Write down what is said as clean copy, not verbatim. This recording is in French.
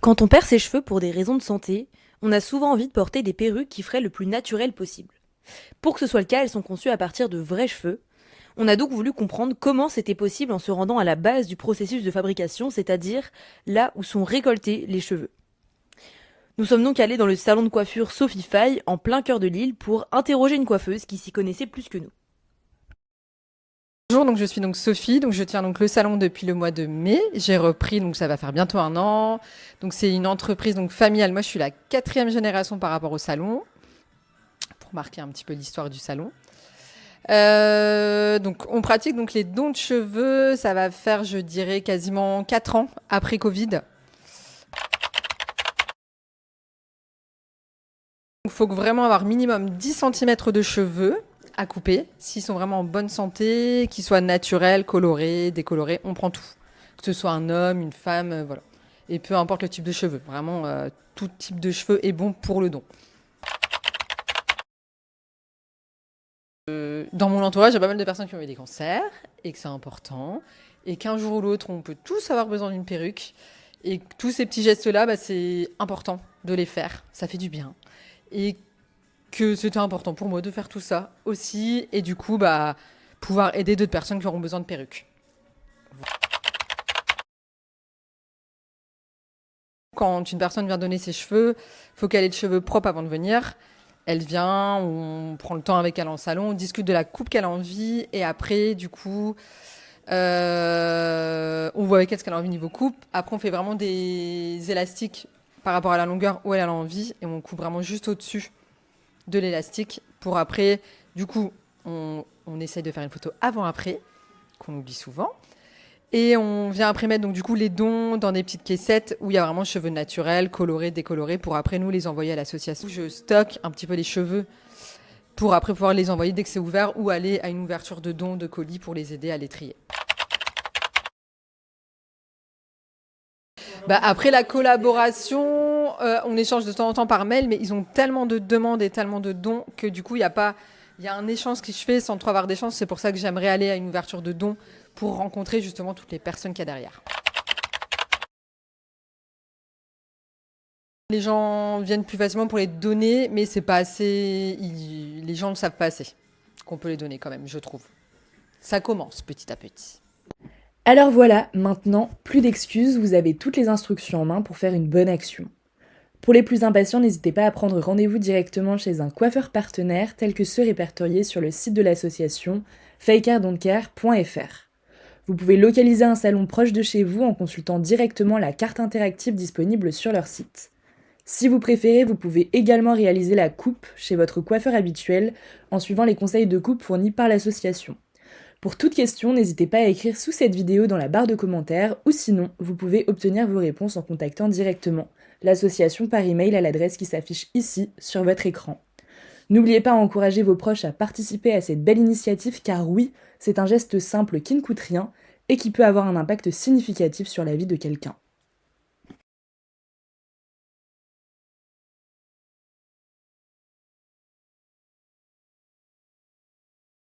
Quand on perd ses cheveux pour des raisons de santé, on a souvent envie de porter des perruques qui feraient le plus naturel possible. Pour que ce soit le cas, elles sont conçues à partir de vrais cheveux. On a donc voulu comprendre comment c'était possible en se rendant à la base du processus de fabrication, c'est-à-dire là où sont récoltés les cheveux. Nous sommes donc allés dans le salon de coiffure Sophie Faye, en plein cœur de Lille, pour interroger une coiffeuse qui s'y connaissait plus que nous. Bonjour, donc je suis donc Sophie, donc je tiens donc le salon depuis le mois de mai. J'ai repris, donc ça va faire bientôt un an. Donc c'est une entreprise donc familiale. Moi, je suis la 4e génération par rapport au salon, pour marquer un petit peu l'histoire du salon. Donc on pratique donc les dons de cheveux. Ça va faire, je dirais, quasiment 4 ans après Covid. Il faut vraiment avoir minimum 10 centimètres de cheveux à couper, s'ils sont vraiment en bonne santé, qu'ils soient naturels, colorés, décolorés, on prend tout. Que ce soit un homme, une femme, voilà. Et peu importe le type de cheveux, vraiment tout type de cheveux est bon pour le don. Dans mon entourage, il y a pas mal de personnes qui ont eu des cancers et que c'est important. Et qu'un jour ou l'autre, on peut tous avoir besoin d'une perruque. Et tous ces petits gestes-là, c'est important de les faire. Ça fait du bien. Et que c'était important pour moi de faire tout ça aussi. Et du coup, pouvoir aider d'autres personnes qui auront besoin de perruques. Quand une personne vient donner ses cheveux, il faut qu'elle ait les cheveux propres avant de venir. Elle vient, on prend le temps avec elle en salon, on discute de la coupe qu'elle a envie. Et après, du coup, on voit avec elle ce qu'elle a envie niveau coupe. Après, on fait vraiment des élastiques par rapport à la longueur où elle a envie. Et on coupe vraiment juste au-dessus de l'élastique pour après, du coup, on essaye de faire une photo avant-après, qu'on oublie souvent. Et on vient après mettre donc du coup les dons dans des petites caissettes où il y a vraiment cheveux naturels, colorés, décolorés, pour après nous les envoyer à l'association. Je stocke un petit peu les cheveux pour après pouvoir les envoyer dès que c'est ouvert ou aller à une ouverture de dons de colis pour les aider à les trier. Après la collaboration, on échange de temps en temps par mail, mais ils ont tellement de demandes et tellement de dons que du coup, il y a un échange qui se fait sans trop avoir d'échange. C'est pour ça que j'aimerais aller à une ouverture de dons pour rencontrer justement toutes les personnes qu'il y a derrière. Les gens viennent plus facilement pour les donner, mais c'est pas assez. Les gens ne savent pas assez qu'on peut les donner quand même, je trouve. Ça commence petit à petit. Alors voilà, maintenant, plus d'excuses, vous avez toutes les instructions en main pour faire une bonne action. Pour les plus impatients, n'hésitez pas à prendre rendez-vous directement chez un coiffeur partenaire tel que ceux répertoriés sur le site de l'association fakehairdontcare.fr. Vous pouvez localiser un salon proche de chez vous en consultant directement la carte interactive disponible sur leur site. Si vous préférez, vous pouvez également réaliser la coupe chez votre coiffeur habituel en suivant les conseils de coupe fournis par l'association. Pour toute question, n'hésitez pas à écrire sous cette vidéo dans la barre de commentaires ou sinon, vous pouvez obtenir vos réponses en contactant directement l'association par email à l'adresse qui s'affiche ici sur votre écran. N'oubliez pas à encourager vos proches à participer à cette belle initiative car oui, c'est un geste simple qui ne coûte rien et qui peut avoir un impact significatif sur la vie de quelqu'un.